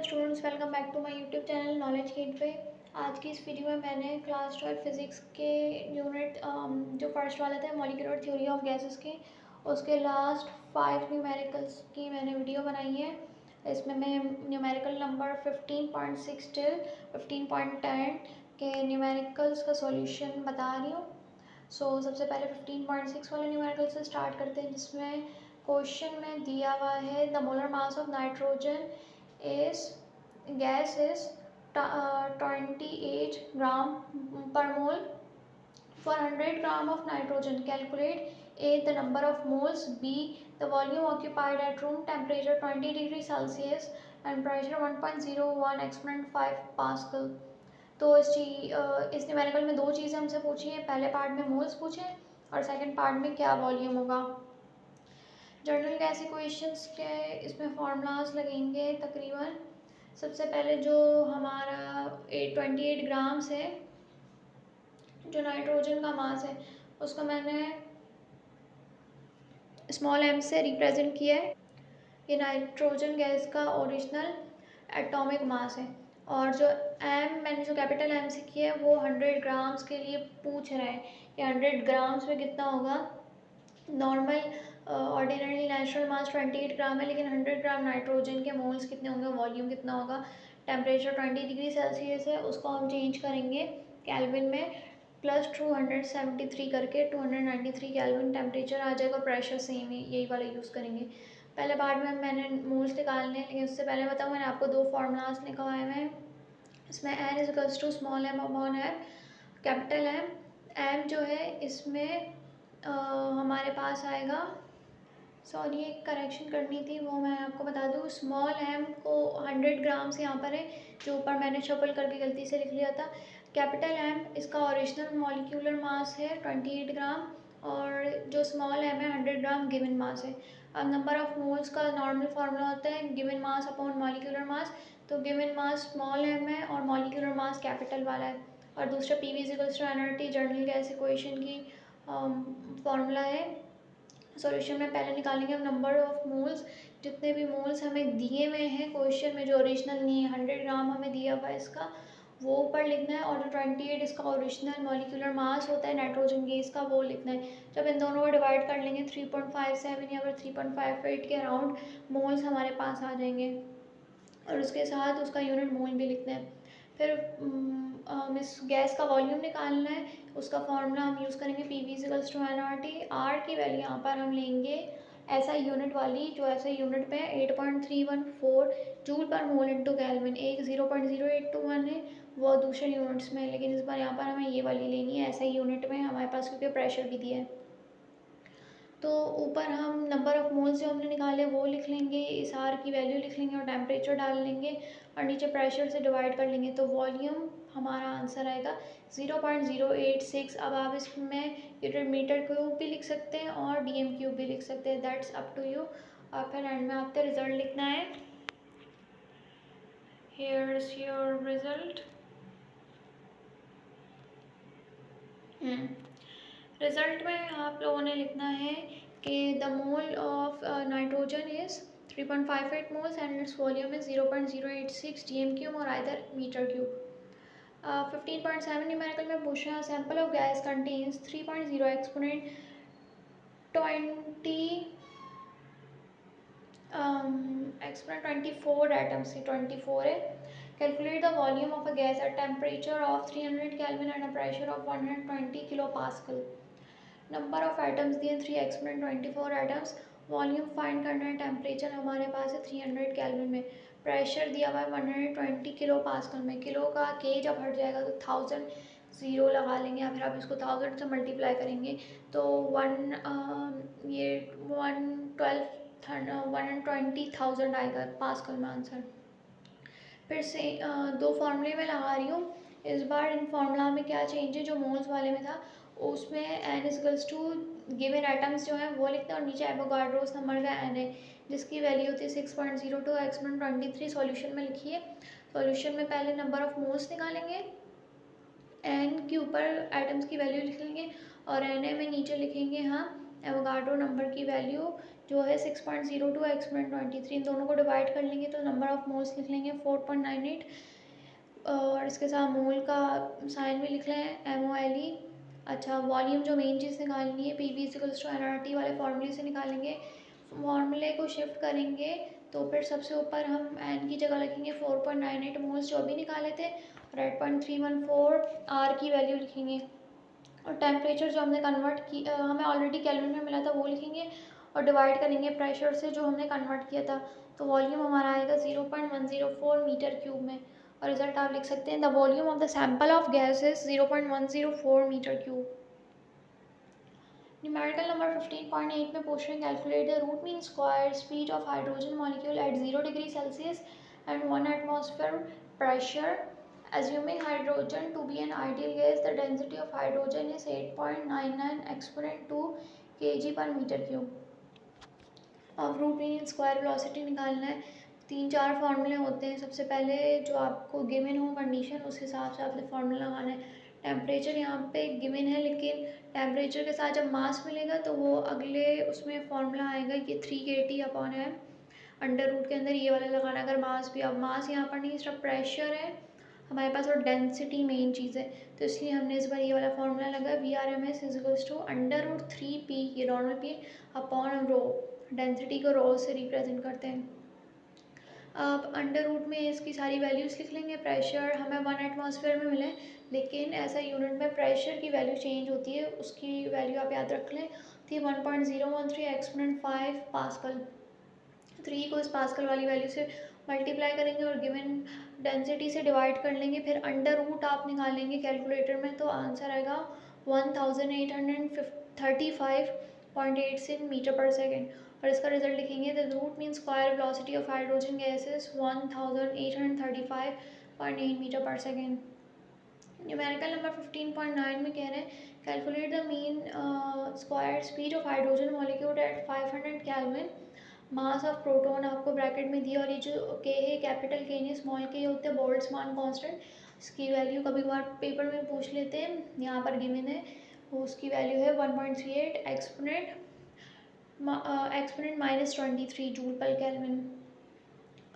Students, welcome back to my YouTube channel knowledge gateway. आज की इस वीडियो में मैंने क्लास 12 फिज़िक्स के यूनिट जो फर्स्ट वाला था मॉलिक्यूलर थ्योरी ऑफ गैसेस के, उसके लास्ट 5 न्यूमेरिकल्स की मैंने वीडियो बनाई है। इसमें मैं न्यूमेरिकल नंबर 15.6 टिल 15.10 के न्यूमेरिकल्स का सॉल्यूशन बता रही हूँ। सबसे पहले 15.6 वाले न्यूमेरिकल से स्टार्ट करते हैं, जिसमें क्वेश्चन में दिया हुआ है the molar mass of nitrogen is gas is 28 gram per mole for 100 gram of nitrogen. Calculate A the number of moles, B the volume occupied at room temperature 20 degree Celsius and pressure 1.01 exponent 5 Pascal. तो इस numerical में दो चीज़ें हमसे पूछी हैं। पहले part में मोल्स पूछे और सेकंड पार्ट में क्या वॉल्यूम होगा। जनरल गैस इक्वेशंस के इसमें फार्मूलाज लगेंगे तकरीबन। सबसे पहले जो हमारा 28 ग्राम्स है, जो नाइट्रोजन का मास है, उसको मैंने स्मॉल m से रिप्रेजेंट किया है। ये नाइट्रोजन गैस का ओरिजिनल एटॉमिक मास है। और जो m मैंने जो कैपिटल M से किया है वो 100 ग्राम्स के लिए पूछ रहा है कि 100 ग्राम्स में कितना होगा। नॉर्मल ऑर्डिनरी नेचुरल मास 28 ग्राम है, लेकिन 100 ग्राम नाइट्रोजन के मोल्स कितने होंगे, वॉल्यूम कितना होगा। टेम्परेचर 20 डिग्री सेल्सियस है, उसको हम चेंज करेंगे केल्विन में, प्लस 273 करके 293 केल्विन टेम्परेचर आ जाएगा। प्रेशर सेम है, यही वाला यूज़ करेंगे। पहले पार्ट में मैंने मोल्स निकालने हैं, लेकिन उससे पहले बताऊँ, मैंने आपको दो फार्मूलाज लिखवाए हैं। इसमें n is to small m upon m capital m जो है इसमें हमारे पास आएगा, सॉरी एक करेक्शन करनी थी वो मैं आपको बता दूँ। स्मॉल m को 100 ग्राम्स यहाँ पर है, जो ऊपर मैंने शफल करके गलती से लिख लिया था। कैपिटल M इसका ओरिजिनल मॉलिक्यूलर मास है 28 ग्राम, और जो स्मॉल m है 100 ग्राम गिवन मास है। अब नंबर ऑफ मोल्स का नॉर्मल फार्मूला होता है given mass upon molecular mass. तो गिवन मास स्मॉल m है और मॉलिक्यूलर मास कैपिटल वाला है। और दूसरा PV equals to nRT general gas equation की फार्मूला है। सॉल्यूशन में पहले निकालेंगे हम नंबर ऑफ मोल्स, जितने भी मोल्स हमें दिए हुए हैं क्वेश्चन में, जो ओरिजिनल नहीं है 100 ग्राम हमें दिया हुआ है इसका, वो ऊपर लिखना है। और जो 28 इसका ओरिजिनल मॉलिक्यूलर मास होता है नाइट्रोजन गैस का, वो लिखना है। जब इन दोनों को डिवाइड कर लेंगे 3.57 या फिर 3.58 के अराउंड मोल्स हमारे पास आ जाएंगे, और उसके साथ उसका यूनिट मोल भी लिखना है। फिर इस गैस का वॉल्यूम निकालना है, उसका फार्मूला हम यूज़ करेंगे PV equals to nRT। R की वैल्यू यहाँ पर हम लेंगे ऐसा यूनिट वाली, जो ऐसे यूनिट पे 8.314 जूल पर मोल इंटू केल्विन। एक 0.0821 है, वो दूसरे यूनिट्स में, लेकिन इस बार यहाँ पर हमें ये वाली लेनी है ऐसा यूनिट में हमारे पास, क्योंकि प्रेशर भी दिया है। तो ऊपर हम नंबर ऑफ़ मोल्स जो हमने निकाले वो लिख लेंगे, इस R की वैल्यू लिख लेंगे और टेम्परेचर डाल लेंगे, और नीचे प्रेशर से डिवाइड कर लेंगे। तो वॉल्यूम हमारा आंसर आएगा 0.086। अब आप इसमें यूनिट मीटर क्यूब भी लिख सकते हैं और DM क्यूब भी लिख सकते हैं, दैट्स अप टू यू। और फिर एंड में आपको रिजल्ट लिखना है। Here is your result. Result में आप लोगों ने लिखना है कि the mole of nitrogen is 3.58 moles and its volume is 0.086 DM cube और आइदर मीटर क्यूब। 15.7 न्यूमेरिकल में पूछ रहा है sample of gas contains 3.0 exponent 24 atoms, 24 है। Calculate the volume of a gas at temperature of 300 kelvin and a pressure of 120 kilo pascal. Number of atoms दिए 3 exponent 24 atoms. Volume find करना है, temperature हमारे पास है 300 केल्विन में, pressure दिया हुआ है 120 किलो पास्कल में। किलो का के जब हट जाएगा तो 1000 ज़ीरो लगा लेंगे, या फिर आप इसको 1000 से मल्टीप्लाई करेंगे तो 120,000 आएगा पास्कल में आंसर। फिर से दो फार्मूले में लगा रही हूँ। इस बार इन फार्मूला में क्या चेंज है, जो मोल्स वाले में था उसमें n equals to given atoms जो है वो लिखते हैं, और नीचे एवोगाड्रोस नंबर का n है, जिसकी वैल्यू होती है 6.02 एक्सपोनेंट 23। सॉल्यूशन में लिखिए। सॉल्यूशन में पहले नंबर ऑफ मोल्स निकालेंगे, n के ऊपर एटम्स की वैल्यू लिख लेंगे, और Na में नीचे लिखेंगे हाँ एवोगाड्रो नंबर की वैल्यू, जो है 6.02 एक्सपोनेंट 23, इन दोनों को डिवाइड कर लेंगे तो नंबर ऑफ मोल्स लिख लेंगे 4.98, और इसके साथ मोल का साइन भी लिख लें MOLE। अच्छा, वॉल्यूम जो मेन चीज़ निकालनी है PV इक्वल्स टू NRT वाले फार्मूले से निकालेंगे। फार्मूले को शिफ्ट करेंगे तो फिर सबसे ऊपर हम n की जगह लिखेंगे 4.98 मोल्स जो अभी निकाले थे, और 8.314 R की वैल्यू लिखेंगे, और टेम्परेचर जो हमने कन्वर्ट की हमें ऑलरेडी केल्विन में मिला था वो लिखेंगे, और डिवाइड करेंगे प्रेशर से जो हमने कन्वर्ट किया था, तो वॉल्यूम हमारा आएगा 0.104 मीटर क्यूब में, और रिजल्ट आप लिख सकते हैं the volume of the sample of gas is 0.104 metre cube. Numerical number 15.8 में पूछ रहे हैं calculate the root mean square speed of hydrogen molecule at 0 degree Celsius and 1 atmosphere pressure. Assuming hydrogen to be an ideal gas, the density of hydrogen is 8.99 exponent 2 kg per meter cube। अब root mean square velocity निकालना है। 3-4 फार्मूले होते हैं। सबसे पहले जो आपको गिवन हो कंडीशन उस हिसाब से आपने फार्मूला लगाना है। टेम्परेचर यहाँ पे गिवन है, लेकिन टेम्परेचर के साथ जब मास मिलेगा तो वो अगले उसमें फार्मूला आएगा ये 3 kT/m, अंडर रूट के अंदर ये वाला लगाना। अगर मास भी, अब मास यहाँ पर नहीं, सिर्फ प्रेशर है हमारे पास, और डेंसिटी मेन चीज़ है, तो इसलिए हमने इस बार ये वाला फार्मूला लगा VRMS equals to under root 3P, ये normal P upon rho, density को रो से रिप्रेजेंट करते हैं। अब अंडर रूट में इसकी सारी वैल्यूज़ लिख लेंगे। प्रेशर हमें 1 एटमॉस्फेयर में मिले, लेकिन ऐसा यूनिट में प्रेशर की वैल्यू चेंज होती है, उसकी वैल्यू आप याद रख लें, तो 1.013 एक्सपोनेंट 5 पास्कल। 3 को इस पास्कल वाली वैल्यू से मल्टीप्लाई करेंगे और गिवन डेंसिटी से डिवाइड कर लेंगे, फिर अंडर रूट आप निकालेंगे कैलकुलेटर में, तो आंसर आएगा 1835.86 मीटर पर सेकेंड, और इसका रिजल्ट लिखेंगे the root mean square velocity of hydrogen gases 1835.8 metre पर सेकेंड। न्यूमेरिकल नंबर 15.9 में कह रहे हैं calculate the mean square speed of hydrogen molecule at 500 kelvin, mass of proton आपको ब्रैकेट में दिया, और ये जो के है कैपिटल के नहीं स्मॉल के होते हैं बोल्ट्जमान कांस्टेंट, इसकी वैल्यू कभी बार पेपर में पूछ लेते हैं, यहाँ पर गिवन है, वो उसकी वैल्यू है 1.38 एक्सपोनेंट -23 जूल पर केल्विन।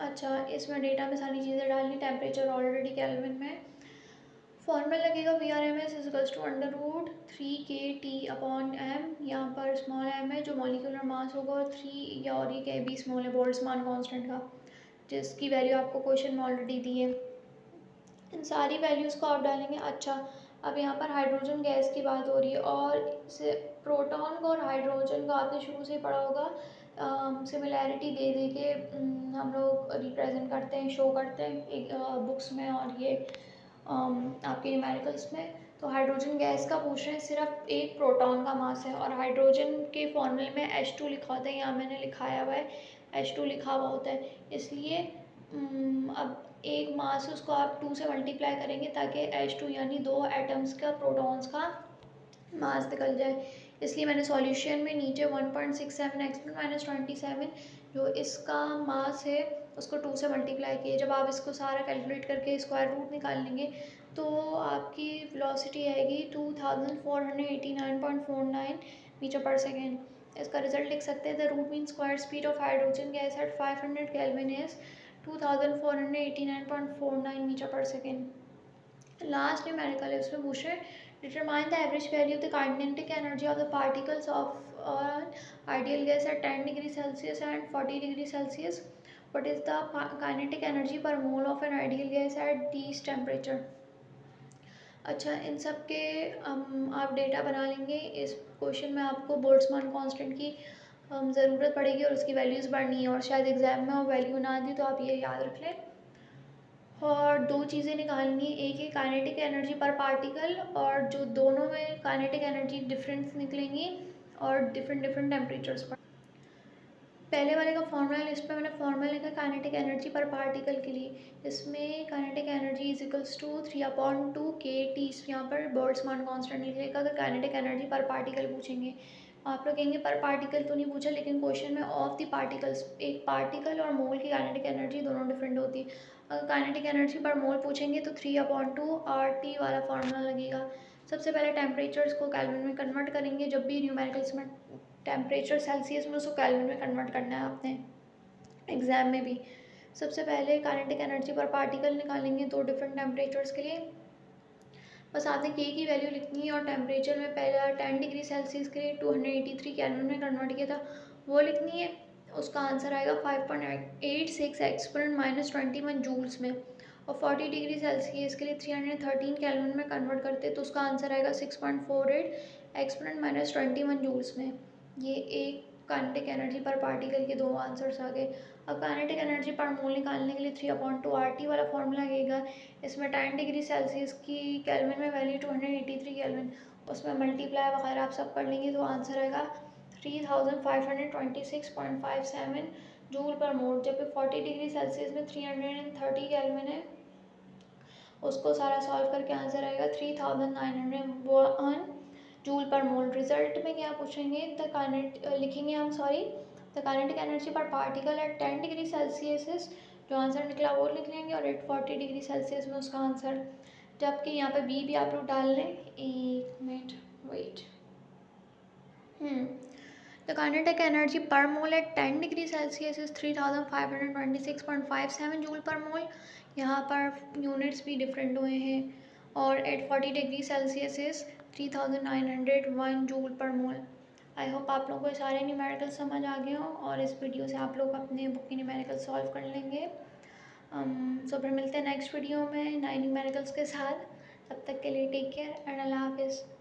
अच्छा, इसमें डेटा में सारी चीज़ें डालनी, टेम्परेचर ऑलरेडी केल्विन में। फॉर्मूला लगेगा VRMS equals to under root 3kT/m, यहाँ पर स्मॉल m है जो मॉलिक्यूलर मास होगा, और 3 या और ये kb स्मॉल है बोल्ट्जमान कांस्टेंट का, जिसकी वैल्यू आपको क्वेश्चन में ऑलरेडी दी है। इन सारी वैल्यूज़ को आप डालेंगे। अच्छा, अब यहाँ पर हाइड्रोजन गैस की बात हो रही है, और से प्रोटॉन को और हाइड्रोजन को आपने शुरू से पढ़ा होगा, सिमिलैरिटी दे दे के हम लोग रिप्रेजेंट करते हैं, शो करते हैं एक बुक्स में, और ये आपके न्यूमेरिकल्स में। तो हाइड्रोजन गैस का पूछ रहे हैं, सिर्फ एक प्रोटॉन का मास है, और हाइड्रोजन के फॉर्मूले में H2 लिखा होता है, यहाँ मैंने लिखाया हुआ है H2 लिखा हुआ होता है, इसलिए अब एक मास उसको आप 2 से मल्टीप्लाई करेंगे ताकि H2 यानी 2 एटम्स का प्रोटॉन्स का मास निकल जाए, इसलिए मैंने सॉल्यूशन में नीचे 1.67 एक्सपोनेंट -27 जो इसका मास है उसको 2 से मल्टीप्लाई किए। जब आप इसको सारा कैलकुलेट करके स्क्वायर रूट निकाल लेंगे तो आपकी वेलोसिटी आएगी 2489.49 मीटर पर सेकेंड। इसका रिजल्ट लिख सकते हैं the root mean square speed of hydrogen gas at 500 kelvin is 2489.49 metre पर सेकेंड। लास्ट न्यूमेरिकल है, उसमें पूछ रहे हैं determine the average value of the kinetic energy of the particles of an ideal gas at 10 degree Celsius and 40 degree Celsius. What is the kinetic energy per mole of an ideal gas at these temperature? अच्छा, इन सब के आप data बना लेंगे। इस question में आपको Boltzmann constant की ज़रूरत पड़ेगी और उसकी वैल्यूज़ बढ़नी है, और शायद एग्जाम में वो वैल्यू ना दी, तो आप ये याद रख लें। और 2 चीज़ें निकालनी, एक है काइनेटिक एनर्जी पर पार्टिकल, और जो दोनों में काइनेटिक एनर्जी डिफरेंस निकलेंगी और डिफरेंट टेम्परेचर्स पर। पहले वाले का फॉर्मूला लिस्ट में मैंने फॉर्मूला लिखा काइनेटिक एनर्जी पर पार्टिकल के लिए, इसमें kinetic energy is equals to 3/2 kT, यहाँ पर बोल्ट्जमान कांस्टेंट लिखेगा। अगर काइनेटिक एनर्जी पर पार्टिकल पूछेंगे, आप लोग कहेंगे पर पार्टिकल तो नहीं पूछा, लेकिन क्वेश्चन में ऑफ द पार्टिकल्स, एक पार्टिकल और मोल की काइनेटिक एनर्जी दोनों डिफरेंट होती है। अगर काइनेटिक एनर्जी पर मोल पूछेंगे तो 3/2 RT वाला फार्मूला लगेगा। सबसे पहले टेम्परेचर्स को केल्विन में कन्वर्ट करेंगे, जब भी न्यूमेरिकल्स में टेम्परेचर सेल्सियस में उसको केल्विन में कन्वर्ट करना है आपने एग्ज़ाम में भी। सबसे पहले काइनेटिक एनर्जी पर पार्टिकल निकालेंगे 2 डिफरेंट टेम्परेचर्स के लिए। बस आपने के की वैल्यू लिखनी है और टेम्परेचर में पहला 10 डिग्री सेल्सियस के लिए 283 केल्विन में कन्वर्ट किया था वो लिखनी है। उसका आंसर आएगा 5.86 एक्सपोनेंट -21 जूल्स में। और 40 डिग्री सेल्सियस के लिए 313 केल्विन में कन्वर्ट करते तो उसका आंसर आएगा 6.48 एक्सपोनेंट -21 जूल्स में। ये एक काइनेटिक एनर्जी पर पार्टिकल के 2 आंसर्स आ गए। अब काइनेटिक एनर्जी पर मोल निकालने के लिए 3/2 RT वाला फॉर्मूला लगेगा। इसमें 10 डिग्री सेल्सियस की केल्विन में वैल्यू 283 केल्विन, उसमें मल्टीप्लाई वगैरह आप सब कर लेंगे तो आंसर आएगा 3526.57 जूल पर मोल। जबकि 40 डिग्री सेल्सियस में 330 केल्विन है, उसको सारा सॉल्व करके आंसर आएगा 3901 जूल पर मोल। रिजल्ट में क्या पूछेंगे लिखेंगे हम द काइनेटिक एनर्जी पर पार्टिकल एट 10 डिग्री सेल्सियस जो आंसर निकला वो लिख लेंगे और एट 40 डिग्री सेल्सियस में उसका आंसर। जबकि यहाँ पे बी भी आप लोग डाल लें। एक minute wait. The kinetic energy per mole at 10 degree Celsius is 3526.57 joule पर मोल। यहाँ पर यूनिट्स भी डिफरेंट हुए हैं। और at 40 degree Celsius is 3901 joule पर मोल। आई होप आप लोगों को सारे न्यूमेरिकल समझ आ गए हों और इस वीडियो से आप लोग अपने बुक की न्यूमेरिकल सॉल्व कर लेंगे। सो फिर मिलते हैं नेक्स्ट वीडियो में नए न्यूमेरिकल्स के साथ। तब तक के लिए टेक केयर एंड अल्लाह हाफिज़।